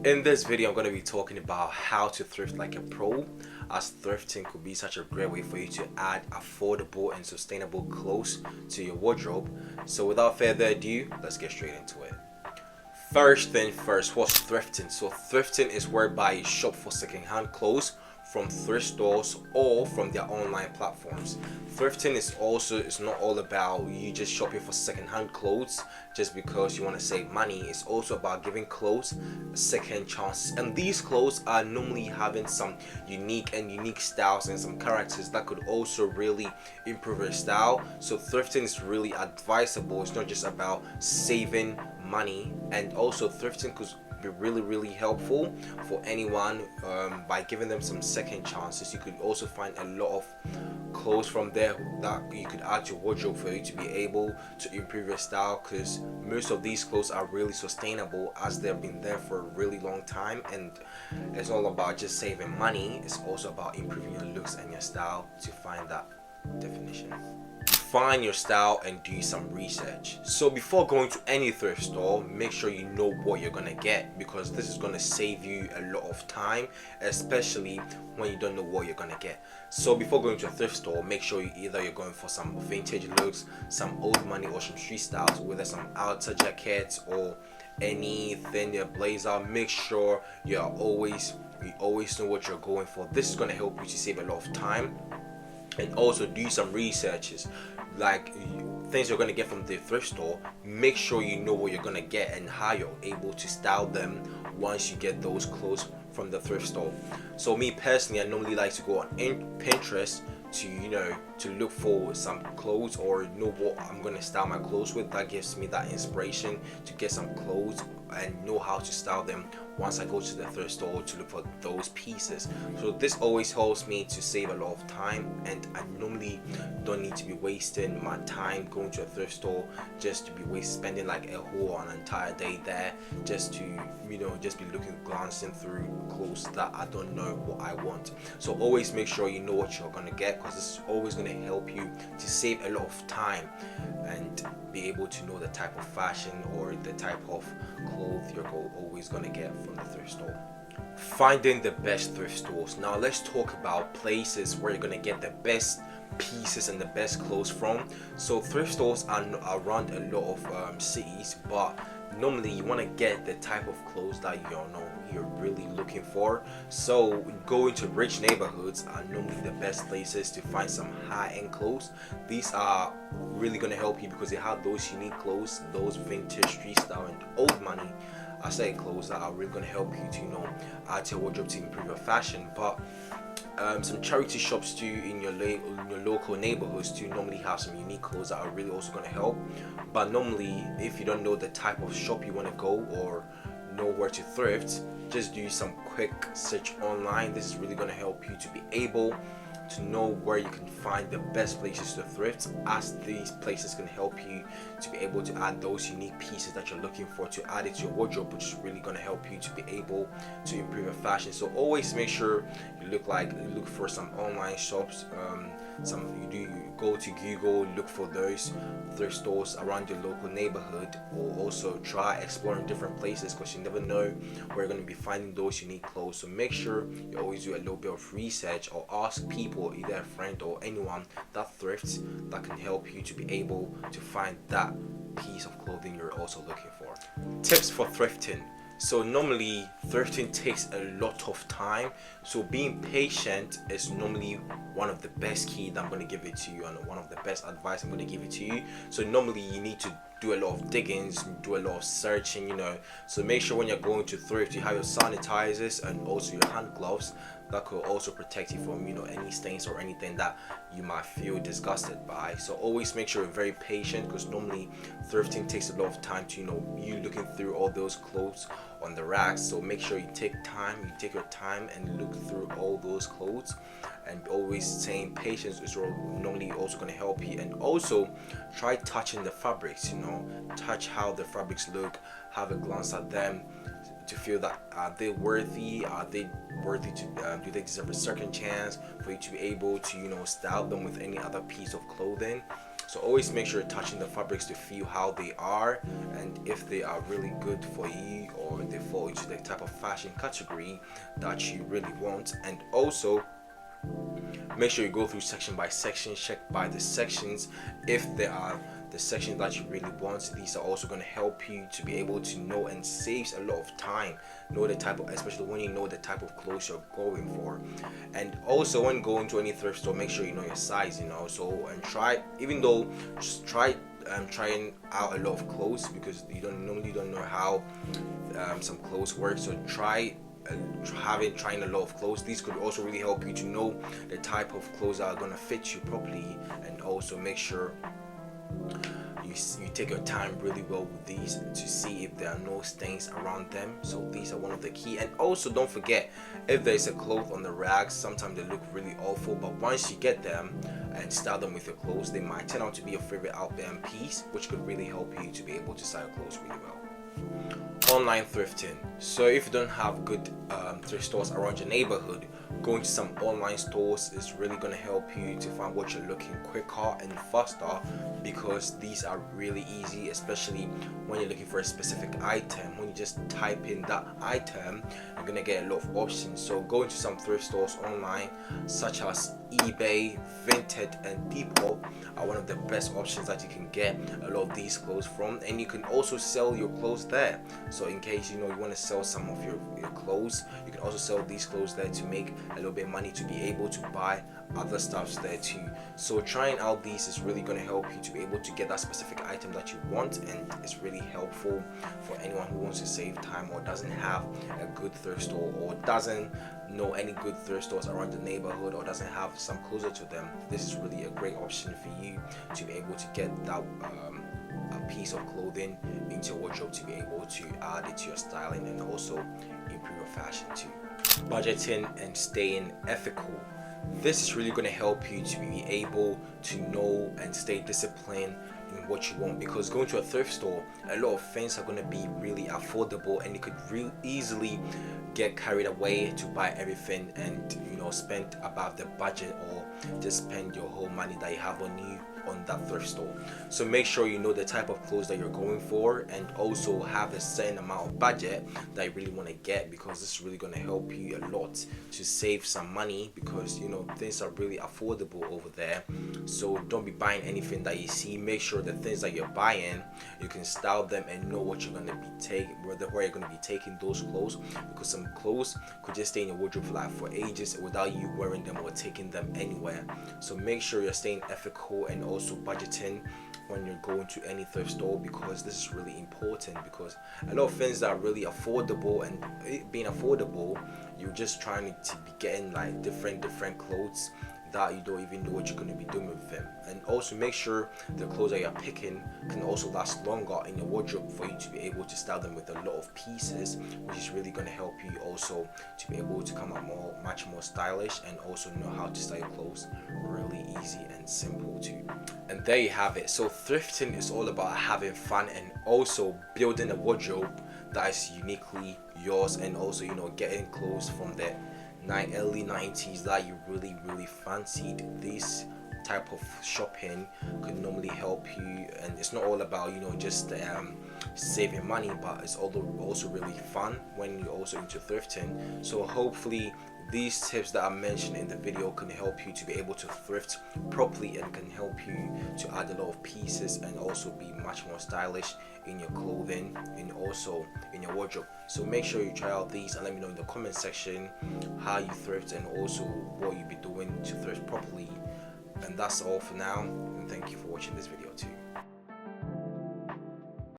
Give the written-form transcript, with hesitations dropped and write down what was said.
In this video, I'm going to be talking about how to thrift like a pro, as thrifting could be such a great way for you to add affordable and sustainable clothes to your wardrobe. So without further ado, let's get straight into it. First thing first, what's thrifting? So thrifting is whereby you shop for second-hand clothes from thrift stores or from their online platforms. Thrifting is not all about you just shopping for second-hand clothes just because you want to save money. It's also about giving clothes a second chance, and these clothes are normally having some unique styles and some characters that could also really improve your style. So thrifting is really advisable. It's not just about saving money, and also thrifting could be really helpful for anyone by giving them some second chances. You could also find a lot of clothes from there that you could add to your wardrobe for you to be able to improve your style, because most of these clothes are really sustainable as they've been there for a really long time. And it's all about just saving money, it's also about improving your looks and your style. To find that definition, find your style and do some research. So before going to any thrift store, make sure you know what you're gonna get, because this is gonna save you a lot of time, especially when you don't know what you're gonna get. So before going to a thrift store, make sure you're going for some vintage looks, some old money, or some street styles, whether some outer jackets or anything, your blazer. Make sure you always know what you're going for. This is gonna help you to save a lot of time. And also do some researches, like things you're going to get from the thrift store. Make sure you know what you're going to get and how you're able to style them once you get those clothes from the thrift store. So me personally, I normally like to go on Pinterest to look for some clothes, or know what I'm going to style my clothes with. That gives me that inspiration to get some clothes and know how to style them once I go to the thrift store to look for those pieces. So this always helps me to save a lot of time, and I normally don't need to be wasting my time going to a thrift store just to be spending like an entire day there just to just be glancing through clothes that I don't know what I want. So always make sure you know what you're gonna get, because this is always gonna help you to save a lot of time and be able to know the type of fashion or the type of clothes you're always gonna get from the thrift store. Finding the best thrift stores. Now let's talk about places where you're gonna get the best pieces and the best clothes from. So thrift stores are around a lot of cities, but normally you want to get the type of clothes that you're really looking for. So going to rich neighborhoods are normally the best places to find some high-end clothes. These are really going to help you because they have those unique clothes, those vintage street style and old money clothes that are really going to help you to add to your wardrobe to improve your fashion. But some charity shops too in your local neighborhoods too normally have some unique clothes that are really also going to help. But normally, if you don't know the type of shop you want to go or know where to thrift, just do some quick search online. This is really going to help you to be able to know where you can find the best places to thrift, as these places can help you to be able to add those unique pieces that you're looking for to add it to your wardrobe, which is really going to help you to be able to improve your fashion. So always make sure you look for some online shops. You go to Google, look for those thrift stores around your local neighborhood, or also try exploring different places, because you never know where you're going to be finding those unique clothes. So make sure you always do a little bit of research, or ask people, either a friend or anyone that thrifts, that can help you to be able to find that piece of clothing you're also looking for. Tips for thrifting. So normally thrifting takes a lot of time, so being patient is normally one of the best key that I'm going to give it to you, and one of the best advice I'm going to give it to you. So normally you need to do a lot of diggings, do a lot of searching, so make sure when you're going to thrift you have your sanitizers and also your hand gloves that could also protect you from any stains or anything that you might feel disgusted by. So always make sure you're very patient, because normally thrifting takes a lot of time to you looking through all those clothes on the racks. So make sure you take your time and look through all those clothes, and always saying patience is normally also going to help you. And also try touching the fabrics, touch how the fabrics look, have a glance at them to feel that are they worthy to do they deserve a second chance for you to be able to style them with any other piece of clothing. So always make sure you're touching the fabrics to feel how they are, and if they are really good for you, or they fall into the type of fashion category that you really want. And also make sure you go through section by section, check by the sections if there are the sections that you really want. These are also going to help you to be able to know, and saves a lot of time, know the type of, especially when you know the type of clothes you're going for. And also when going to any thrift store, make sure you know your size, so, and try, even though, just try trying out a lot of clothes, because you don't know how some clothes work. So trying a lot of clothes. These could also really help you to know the type of clothes that are going to fit you properly, and also make sure you take your time really well with these to see if there are no stains around them. So these are one of the key. And also don't forget, if there's a cloth on the rags, sometimes they look really awful, but once you get them and style them with your clothes, they might turn out to be your favorite outbound piece, which could really help you to be able to style clothes really well. Online thrifting. So if you don't have good thrift stores around your neighborhood, going to some online stores is really going to help you to find what you're looking quicker and faster, because these are really easy, especially when you're looking for a specific item. When you just type in that item, you're going to get a lot of options. So going to some thrift stores online such as eBay, Vinted and Depop are one of the best options that you can get a lot of these clothes from. And you can also sell your clothes there. So in case you want to sell some of your clothes, you can also sell these clothes there to make a little bit of money, to be able to buy other stuffs there too. So trying out these is really going to help you to be able to get that specific item that you want, and it's really helpful for anyone who wants to save time, or doesn't have a good thrift store, or doesn't know any good thrift stores around the neighborhood, or doesn't have some closer to them. This is really a great option for you to be able to get that a piece of clothing into your wardrobe, to be able to add it to your styling and also improve your fashion too. Budgeting and staying ethical. This is really going to help you to be able to know and stay disciplined in what you want, because going to a thrift store, a lot of things are going to be really affordable, and you could really easily get carried away to buy everything and spend above the budget, or just spend your whole money that you have on you on that thrift store. So make sure you know the type of clothes that you're going for, and also have a certain amount of budget that you really want to get, because this is really going to help you a lot to save some money, because things are really affordable over there. So don't be buying anything that you see. Make sure the things that you're buying, you can style them and know what you're going to be taking, where you're going to be taking those clothes, because some clothes could just stay in your wardrobe for ages without you wearing them or taking them anywhere. So make sure you're staying ethical and also budgeting when you're going to any thrift store, because this is really important, because a lot of things that are really affordable, and it being affordable, you're just trying to be getting like different clothes that you don't even know what you're going to be doing with them. And also make sure the clothes that you're picking can also last longer in your wardrobe, for you to be able to style them with a lot of pieces, which is really going to help you also to be able to come out much more stylish, and also know how to style your clothes really easy and simple too. And there you have it. So thrifting is all about having fun, and also building a wardrobe that is uniquely yours, and also getting clothes from the early 90s that you really fancied. This type of shopping could normally help you, and it's not all about just saving money, but it's also really fun when you're also into thrifting. So hopefully these tips that I mentioned in the video can help you to be able to thrift properly, and can help you to add a lot of pieces, and also be much more stylish in your clothing and also in your wardrobe. So make sure you try out these, and let me know in the comment section how you thrift, and also what you'll be doing to thrift properly. And that's all for now, and thank you for watching this video.